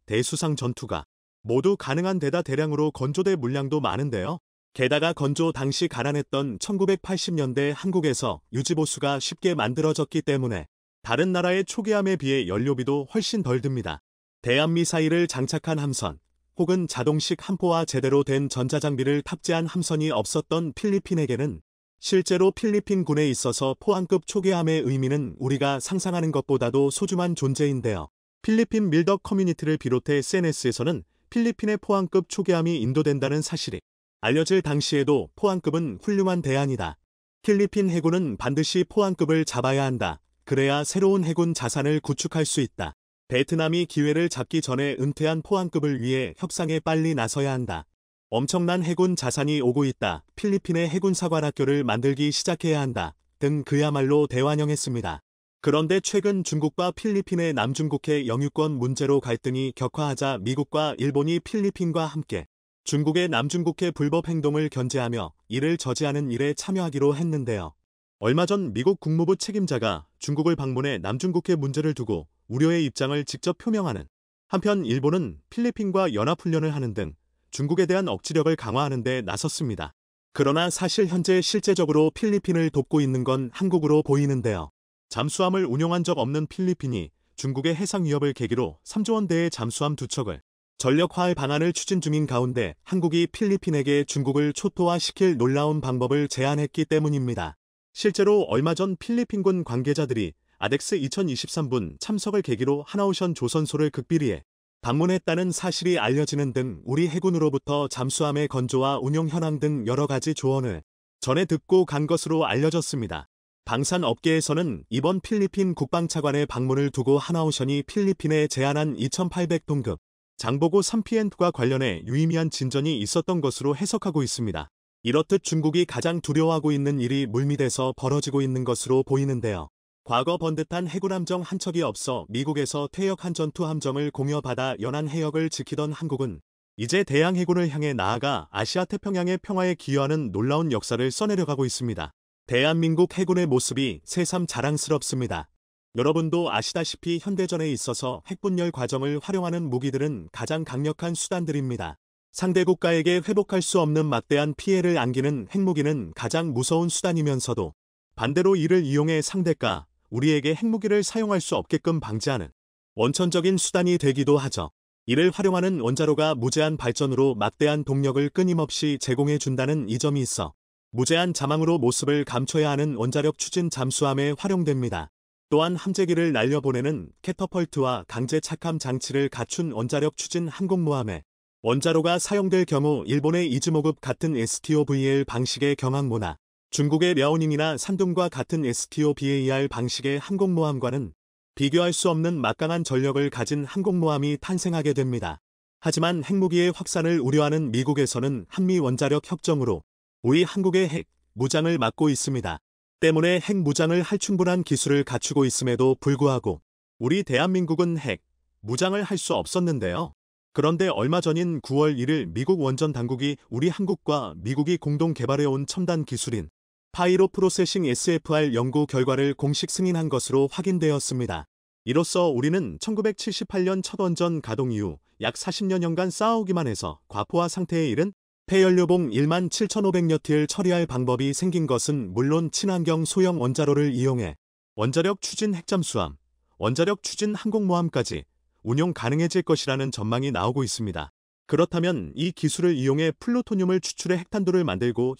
대수상 전투가 모두 가능한 데다 대량으로 건조대 물량도 많은데요. 게다가 건조 당시 가난했던 1980년대 한국에서 유지보수가 쉽게 만들어졌기 때문에 다른 나라의 초계함에 비해 연료비도 훨씬 덜 듭니다. 대한미사일을 장착한 함선 혹은 자동식 함포와 제대로 된 전자장비를 탑재한 함선이 없었던 필리핀에게는 실제로 필리핀 군에 있어서 포항급 초계함의 의미는 우리가 상상하는 것보다도 소중한 존재인데요. 필리핀 밀덕 커뮤니티를 비롯해 SNS에서는 필리핀의 포항급 초계함이 인도된다는 사실이 알려질 당시에도 포항급은 훌륭한 대안이다. 필리핀 해군은 반드시 포항급을 잡아야 한다. 그래야 새로운 해군 자산을 구축할 수 있다. 베트남이 기회를 잡기 전에 은퇴한 포항급을 위해 협상에 빨리 나서야 한다. 엄청난 해군 자산이 오고 있다. 필리핀의 해군 사관학교를 만들기 시작해야 한다. 등 그야말로 대환영했습니다. 그런데 최근 중국과 필리핀의 남중국해 영유권 문제로 갈등이 격화하자 미국과 일본이 필리핀과 함께 중국의 남중국해 불법 행동을 견제하며 이를 저지하는 일에 참여하기로 했는데요. 얼마 전 미국 국무부 책임자가 중국을 방문해 남중국해 문제를 두고 우려의 입장을 직접 표명하는 한편 일본은 필리핀과 연합훈련을 하는 등 중국에 대한 억지력을 강화하는 데 나섰습니다. 그러나 사실 현재 실제적으로 필리핀을 돕고 있는 건 한국으로 보이는데요. 잠수함을 운용한 적 없는 필리핀이 중국의 해상 위협을 계기로 3조 원대의 잠수함 2척을 전력화할 방안을 추진 중인 가운데 한국이 필리핀에게 중국을 초토화시킬 놀라운 방법을 제안했기 때문입니다. 실제로 얼마 전 필리핀군 관계자들이 아덱스 2023분 참석을 계기로 하나오션 조선소를 극비리에 방문했다는 사실이 알려지는 등 우리 해군으로부터 잠수함의 건조와 운용 현황 등 여러 가지 조언을 전해 듣고 간 것으로 알려졌습니다. 방산업계에서는 이번 필리핀 국방차관의 방문을 두고 하나오션이 필리핀에 제안한 2,800톤급 장보고 3PN2과 관련해 유의미한 진전이 있었던 것으로 해석하고 있습니다. 이렇듯 중국이 가장 두려워하고 있는 일이 물밑에서 벌어지고 있는 것으로 보이는데요. 과거 번듯한 해군함정 한 척이 없어 미국에서 퇴역한 전투함정을 공여받아 연안 해역을 지키던 한국은 이제 대양해군을 향해 나아가 아시아 태평양의 평화에 기여하는 놀라운 역사를 써내려가고 있습니다. 대한민국 해군의 모습이 새삼 자랑스럽습니다. 여러분도 아시다시피 현대전에 있어서 핵분열 과정을 활용하는 무기들은 가장 강력한 수단들입니다. 상대 국가에게 회복할 수 없는 막대한 피해를 안기는 핵무기는 가장 무서운 수단이면서도 반대로 이를 이용해 상대가 우리에게 핵무기를 사용할 수 없게끔 방지하는 원천적인 수단이 되기도 하죠. 이를 활용하는 원자로가 무제한 발전으로 막대한 동력을 끊임없이 제공해준다는 이점이 있어 무제한 자망으로 모습을 감춰야 하는 원자력 추진 잠수함에 활용됩니다. 또한 함재기를 날려보내는 캐터펄트와 강제 착함 장치를 갖춘 원자력 추진 항공모함에 원자로가 사용될 경우 일본의 이즈모급 같은 STOVL 방식의 경항모나 중국의 랴오닝이나 산둥과 같은 STOBAR 방식의 항공모함과는 비교할 수 없는 막강한 전력을 가진 항공모함이 탄생하게 됩니다. 하지만 핵무기의 확산을 우려하는 미국에서는 한미 원자력 협정으로 우리 한국의 핵, 무장을 막고 있습니다. 때문에 핵 무장을 할 충분한 기술을 갖추고 있음에도 불구하고 우리 대한민국은 핵, 무장을 할 수 없었는데요. 그런데 얼마 전인 9월 1일 미국 원전 당국이 우리 한국과 미국이 공동 개발해온 첨단 기술인 파이로 프로세싱 SFR 연구 결과를 공식 승인한 것으로 확인되었습니다. 이로써 우리는 1978년 첫 원전 가동 이후 약 40여년간 쌓아오기만 해서 과포화 상태에 이른 폐연료봉 17,500여티를 처리할 방법이 생긴 것은 물론 친환경 소형 원자로를 이용해 원자력 추진 핵잠수함, 원자력 추진 항공모함까지 운용 가능해질 것이라는 전망이 나오고 있습니다. 그렇다면 이 기술을 이용해 플루토늄을 추출해 핵탄두를 만들고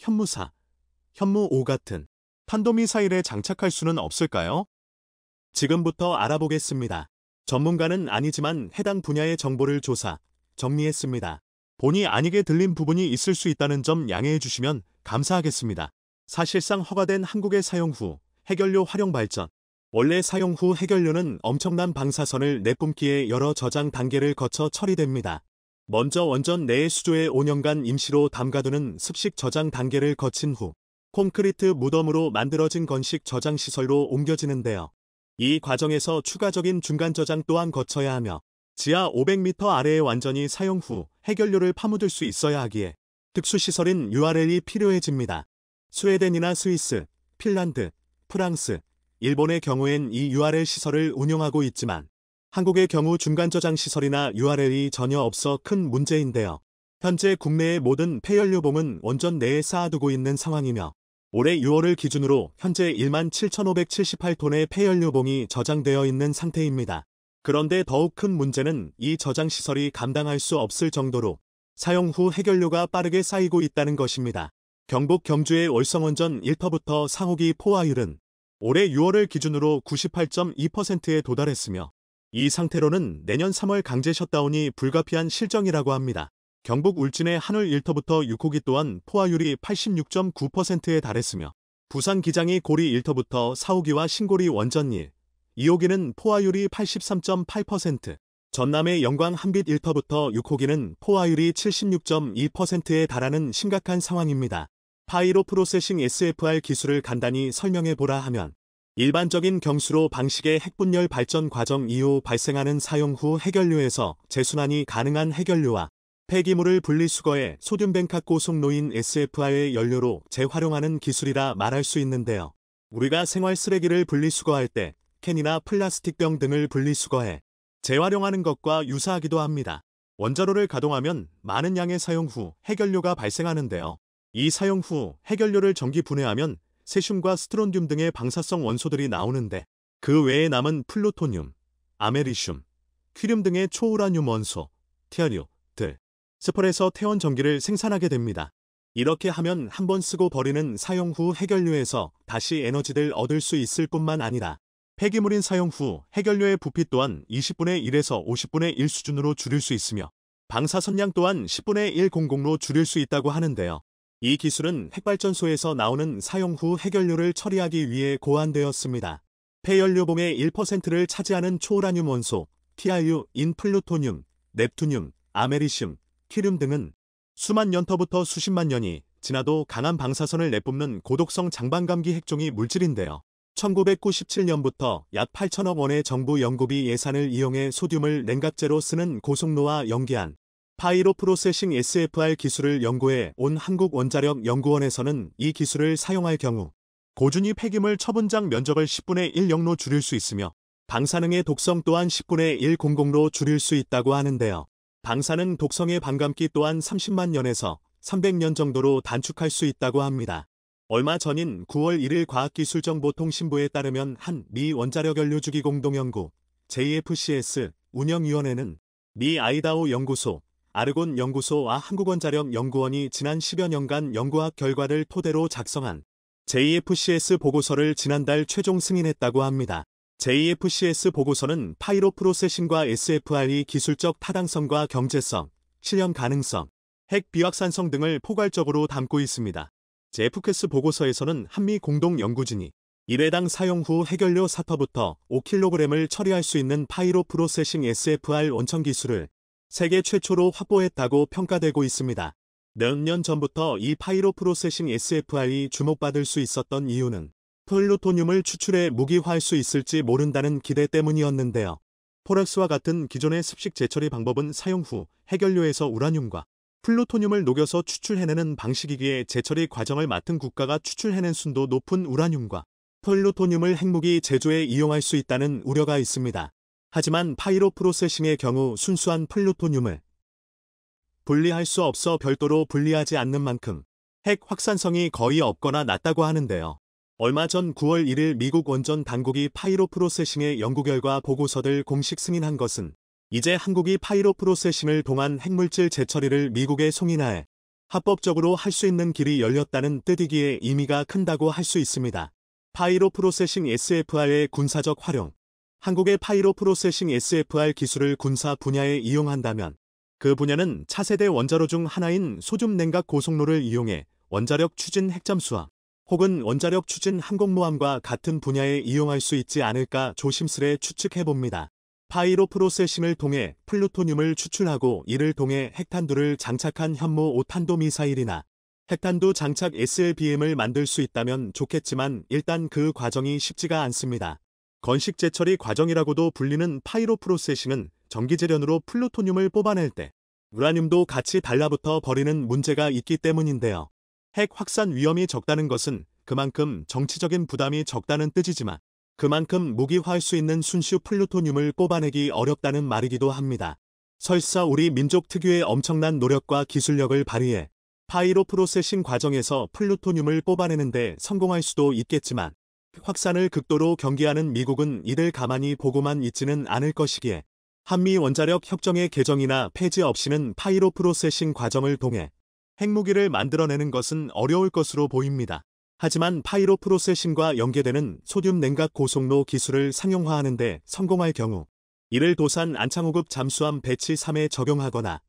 현무5 같은 탄도미사일에 장착할 수는 없을까요? 지금부터 알아보겠습니다. 전문가는 아니지만 해당 분야의 정보를 정리했습니다. 본의 아니게 들린 부분이 있을 수 있다는 점 양해해 주시면 감사하겠습니다. 사실상 허가된 한국의 사용 후 핵연료 활용 발전. 원래 사용 후 핵연료는 엄청난 방사선을 내뿜기에 여러 저장 단계를 거쳐 처리됩니다. 먼저 원전 내의 수조에 5년간 임시로 담가두는 습식 저장 단계를 거친 후 콘크리트 무덤으로 만들어진 건식 저장 시설로 옮겨지는데요. 이 과정에서 추가적인 중간 저장 또한 거쳐야 하며 지하 500m 아래에 완전히 사용 후 핵연료를 파묻을 수 있어야 하기에 특수시설인 URL이 필요해집니다. 스웨덴이나 스위스, 핀란드, 프랑스, 일본의 경우엔 이 URL 시설을 운영하고 있지만 한국의 경우 중간 저장 시설이나 URL이 전혀 없어 큰 문제인데요. 현재 국내의 모든 폐연료봉은 원전 내에 쌓아두고 있는 상황이며 올해 6월을 기준으로 현재 17,578톤의 폐연료봉이 저장되어 있는 상태입니다. 그런데 더욱 큰 문제는 이 저장 시설이 감당할 수 없을 정도로 사용 후 핵연료가 빠르게 쌓이고 있다는 것입니다. 경북 경주의 월성원전 1터부터 4호기 포화율은 올해 6월을 기준으로 98.2%에 도달했으며 이 상태로는 내년 3월 강제 셧다운이 불가피한 실정이라고 합니다. 경북 울진의 한울 1터부터 6호기 또한 포화율이 86.9%에 달했으며 부산 기장이 고리 1터부터 4호기와 신고리 원전 1, 2호기는 포화율이 83.8%, 전남의 영광 한빛 1터부터 6호기는 포화율이 76.2%에 달하는 심각한 상황입니다. 파이로 프로세싱 SFR 기술을 간단히 설명해보라 하면 일반적인 경수로 방식의 핵분열 발전 과정 이후 발생하는 사용 후 핵연료에서 재순환이 가능한 핵연료와 폐기물을 분리수거해 소듐벤카 고속노인 SFR의 연료로 재활용하는 기술이라 말할 수 있는데요. 우리가 생활 쓰레기를 분리수거할 때 캔이나 플라스틱병 등을 분리수거해 재활용하는 것과 유사하기도 합니다. 원자로를 가동하면 많은 양의 사용 후 핵연료가 발생하는데요. 이 사용 후 핵연료를 전기 분해하면 세슘과 스트론듐 등의 방사성 원소들이 나오는데 그 외에 남은 플루토늄, 아메리슘, 퀴륨 등의 초우라늄 원소, 티아류들, 스펄에서 태원 전기를 생산하게 됩니다. 이렇게 하면 한번 쓰고 버리는 사용 후 핵연료에서 다시 에너지를 얻을 수 있을 뿐만 아니라 폐기물인 사용 후 핵연료의 부피 또한 20분의 1에서 50분의 1 수준으로 줄일 수 있으며 방사선량 또한 10분의 1 공공로 줄일 수 있다고 하는데요. 이 기술은 핵발전소에서 나오는 사용 후 핵연료를 처리하기 위해 고안되었습니다. 폐연료봉의 1%를 차지하는 초우라늄 원소, TRU인 플루토늄, 넵투늄, 아메리슘, 퀴륨 등은 수만 년터부터 수십만 년이 지나도 강한 방사선을 내뿜는 고독성 장반감기 핵종이 물질인데요. 1997년부터 약 8천억 원의 정부 연구비 예산을 이용해 소듐을 냉각제로 쓰는 고속노화 연기한 파이로 프로세싱 SFR 기술을 연구해 온 한국원자력연구원에서는 이 기술을 사용할 경우 고준위 폐기물 처분장 면적을 10분의 1 0로 줄일 수 있으며 방사능의 독성 또한 10분의 1 00로 줄일 수 있다고 하는데요. 방사능 독성의 반감기 또한 30만 년에서 300년 정도로 단축할 수 있다고 합니다. 얼마 전인 9월 1일 과학기술정보통신부에 따르면 한 미 원자력연료주기 공동연구 JFCS 운영위원회는 미 아이다호 연구소, 아르곤 연구소와 한국원자력연구원이 지난 10여 년간 연구학 결과를 토대로 작성한 JFCS 보고서를 지난달 최종 승인했다고 합니다. JFCS 보고서는 파이로 프로세싱과 SFR의 기술적 타당성과 경제성, 실현 가능성, 핵 비확산성 등을 포괄적으로 담고 있습니다. JFCS 보고서에서는 한미 공동 연구진이 1회당 사용 후 핵연료 4터부터 5kg을 처리할 수 있는 파이로 프로세싱 SFR 원천 기술을 세계 최초로 확보했다고 평가되고 있습니다. 몇 년 전부터 이 파이로 프로세싱 SFR이 주목받을 수 있었던 이유는 플루토늄을 추출해 무기화할 수 있을지 모른다는 기대 때문이었는데요. 포렉스와 같은 기존의 습식 재처리 방법은 사용 후 핵연료에서 우라늄과 플루토늄을 녹여서 추출해내는 방식이기에 재처리 과정을 맡은 국가가 추출해낸 순도 높은 우라늄과 플루토늄을 핵무기 제조에 이용할 수 있다는 우려가 있습니다. 하지만 파이로 프로세싱의 경우 순수한 플루토늄을 분리할 수 없어 별도로 분리하지 않는 만큼 핵 확산성이 거의 없거나 낮다고 하는데요. 얼마 전 9월 1일 미국 원전 당국이 파이로 프로세싱의 연구 결과 보고서를 공식 승인한 것은 이제 한국이 파이로 프로세싱을 통한 핵물질 재처리를 미국에 송인하에 합법적으로 할 수 있는 길이 열렸다는 뜻이기에 의미가 큰다고 할 수 있습니다. 파이로 프로세싱 SFR의 군사적 활용. 한국의 파이로 프로세싱 SFR 기술을 군사 분야에 이용한다면 그 분야는 차세대 원자로 중 하나인 소듐 냉각 고속로를 이용해 원자력 추진 핵잠수함 혹은 원자력 추진 항공모함과 같은 분야에 이용할 수 있지 않을까 조심스레 추측해봅니다. 파이로 프로세싱을 통해 플루토늄을 추출하고 이를 통해 핵탄두를 장착한 현무 5탄도 미사일이나 핵탄두 장착 SLBM을 만들 수 있다면 좋겠지만 일단 그 과정이 쉽지가 않습니다. 건식 재처리 과정이라고도 불리는 파이로 프로세싱은 전기재련으로 플루토늄을 뽑아낼 때 우라늄도 같이 달라붙어 버리는 문제가 있기 때문인데요. 핵 확산 위험이 적다는 것은 그만큼 정치적인 부담이 적다는 뜻이지만 그만큼 무기화할 수 있는 순수 플루토늄을 뽑아내기 어렵다는 말이기도 합니다. 설사 우리 민족 특유의 엄청난 노력과 기술력을 발휘해 파이로 프로세싱 과정에서 플루토늄을 뽑아내는데 성공할 수도 있겠지만 확산을 극도로 경계하는 미국은 이를 가만히 보고만 있지는 않을 것이기에 한미 원자력 협정의 개정이나 폐지 없이는 파이로 프로세싱 과정을 통해 핵무기를 만들어내는 것은 어려울 것으로 보입니다. 하지만 파이로 프로세싱과 연계되는 소듐 냉각 고속로 기술을 상용화하는 데 성공할 경우 이를 도산 안창호급 잠수함 배치 3에 적용하거나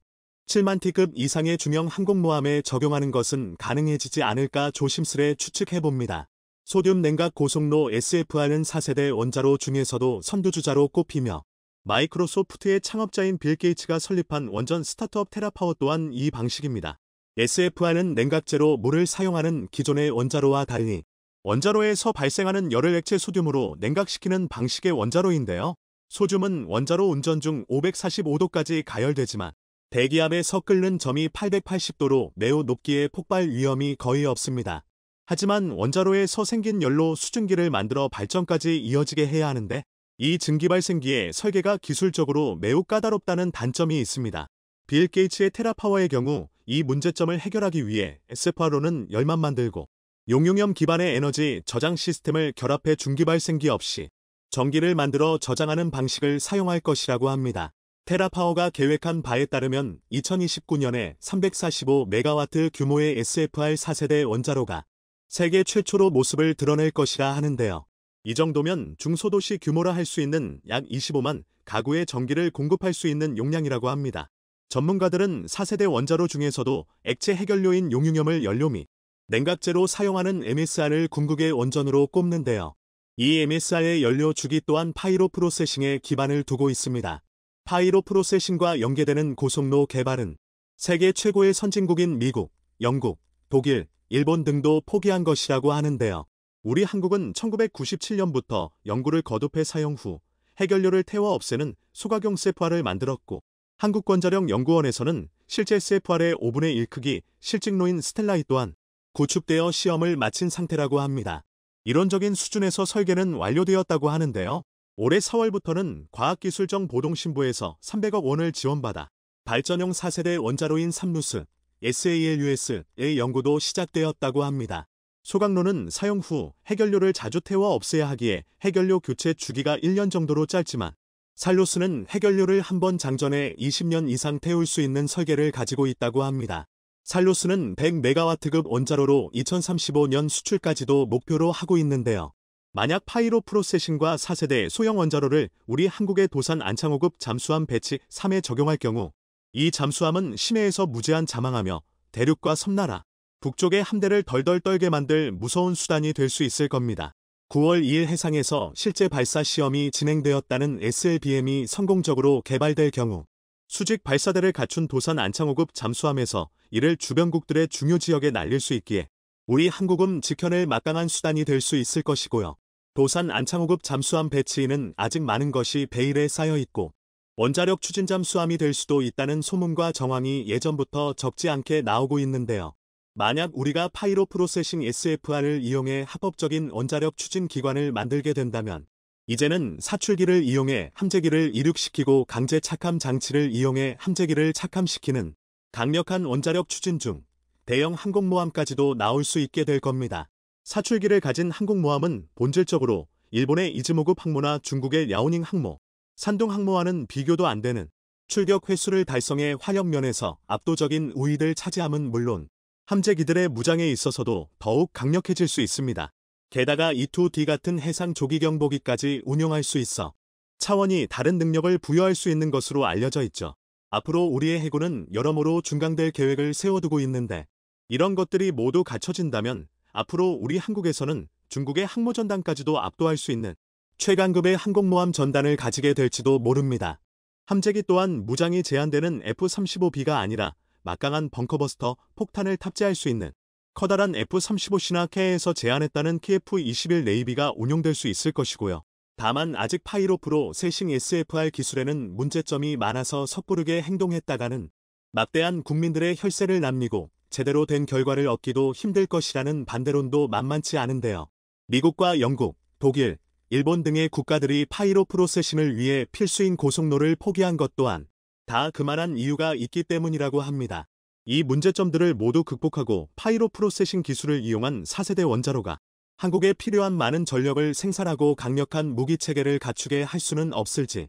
7만 T급 이상의 중형 항공모함에 적용하는 것은 가능해지지 않을까 조심스레 추측해봅니다. 소듐 냉각 고속로 SFR은 4세대 원자로 중에서도 선두주자로 꼽히며 마이크로소프트의 창업자인 빌 게이츠가 설립한 원전 스타트업 테라파워 또한 이 방식입니다. SFR은 냉각제로 물을 사용하는 기존의 원자로와 달리 원자로에서 발생하는 열을 액체 소듐으로 냉각시키는 방식의 원자로인데요. 소듐은 원자로 운전 중 545도까지 가열되지만 대기압에서 끓는 점이 880도로 매우 높기에 폭발 위험이 거의 없습니다. 하지만 원자로에서 생긴 열로 수증기를 만들어 발전까지 이어지게 해야 하는데 이 증기발생기의 설계가 기술적으로 매우 까다롭다는 단점이 있습니다. 빌 게이츠의 테라파워의 경우 이 문제점을 해결하기 위해 SFR로는 열만 만들고 용융염 기반의 에너지 저장 시스템을 결합해 중기발생기 없이 전기를 만들어 저장하는 방식을 사용할 것이라고 합니다. 테라파워가 계획한 바에 따르면 2029년에 345메가와트 규모의 SFR 4세대 원자로가 세계 최초로 모습을 드러낼 것이라 하는데요. 이 정도면 중소도시 규모라 할 수 있는 약 25만 가구의 전기를 공급할 수 있는 용량이라고 합니다. 전문가들은 4세대 원자로 중에서도 액체 해결료인 용융염을 연료 및 냉각제로 사용하는 MSR을 궁극의 원전으로 꼽는데요. 이 MSR의 연료 주기 또한 파이로 프로세싱에 기반을 두고 있습니다. 파이로 프로세싱과 연계되는 고속로 개발은 세계 최고의 선진국인 미국, 영국, 독일, 일본 등도 포기한 것이라고 하는데요. 우리 한국은 1997년부터 연구를 거듭해 사용 후 해결료를 태워 없애는 소각용 SFR을 만들었고 한국원자력연구원에서는 실제 SFR의 5분의 1 크기 실증로인 스텔라이 또한 구축되어 시험을 마친 상태라고 합니다. 이론적인 수준에서 설계는 완료되었다고 하는데요. 올해 4월부터는 과학기술정보동신부에서 300억 원을 지원받아 발전용 4세대 원자로인 삼루스, SALUS의 연구도 시작되었다고 합니다. 소각로는 사용 후 해결료를 자주 태워 없애야 하기에 해결료 교체 주기가 1년 정도로 짧지만 살루스는 해결료를 한 번 장전해 20년 이상 태울 수 있는 설계를 가지고 있다고 합니다. 살루스는 100메가와트급 원자로로 2035년 수출까지도 목표로 하고 있는데요. 만약 파이로 프로세싱과 4세대 소형 원자로를 우리 한국의 도산 안창호급 잠수함 배치 3에 적용할 경우 이 잠수함은 심해에서 무제한 자망하며 대륙과 섬나라, 북쪽의 함대를 덜덜 떨게 만들 무서운 수단이 될 수 있을 겁니다. 9월 2일 해상에서 실제 발사 시험이 진행되었다는 SLBM이 성공적으로 개발될 경우 수직 발사대를 갖춘 도산 안창호급 잠수함에서 이를 주변국들의 중요 지역에 날릴 수 있기에 우리 한국은 지켜낼 막강한 수단이 될 수 있을 것이고요. 도산 안창호급 잠수함 배치에는 아직 많은 것이 베일에 쌓여 있고 원자력 추진 잠수함이 될 수도 있다는 소문과 정황이 예전부터 적지 않게 나오고 있는데요. 만약 우리가 파이로 프로세싱 SFR을 이용해 합법적인 원자력 추진 기관을 만들게 된다면 이제는 사출기를 이용해 함재기를 이륙시키고 강제 착함 장치를 이용해 함재기를 착함시키는 강력한 원자력 추진 중 대형 항공모함까지도 나올 수 있게 될 겁니다. 사출기를 가진 항공모함은 본질적으로 일본의 이즈모급 항모나 중국의 야오닝 항모, 산둥 항모와는 비교도 안 되는 출격 횟수를 달성해 화력 면에서 압도적인 우위를 차지함은 물론 함재기들의 무장에 있어서도 더욱 강력해질 수 있습니다. 게다가 E2D 같은 해상 조기 경보기까지 운용할 수 있어 차원이 다른 능력을 부여할 수 있는 것으로 알려져 있죠. 앞으로 우리의 해군은 여러모로 준강될 계획을 세워두고 있는데 이런 것들이 모두 갖춰진다면 앞으로 우리 한국에서는 중국의 항모전단까지도 압도할 수 있는 최강급의 항공모함 전단을 가지게 될지도 모릅니다. 함재기 또한 무장이 제한되는 F-35B가 아니라 막강한 벙커버스터 폭탄을 탑재할 수 있는 커다란 F-35C나 K에서 제안했다는 KF-21 네이비가 운용될 수 있을 것이고요. 다만 아직 파이로 프로세싱 SFR 기술에는 문제점이 많아서 섣부르게 행동했다가는 막대한 국민들의 혈세를 남기고 제대로 된 결과를 얻기도 힘들 것이라는 반대론도 만만치 않은데요. 미국과 영국, 독일, 일본 등의 국가들이 파이로 프로세싱을 위해 필수인 고속로를 포기한 것 또한 다 그만한 이유가 있기 때문이라고 합니다. 이 문제점들을 모두 극복하고 파이로 프로세싱 기술을 이용한 4세대 원자로가 한국에 필요한 많은 전력을 생산하고 강력한 무기 체계를 갖추게 할 수는 없을지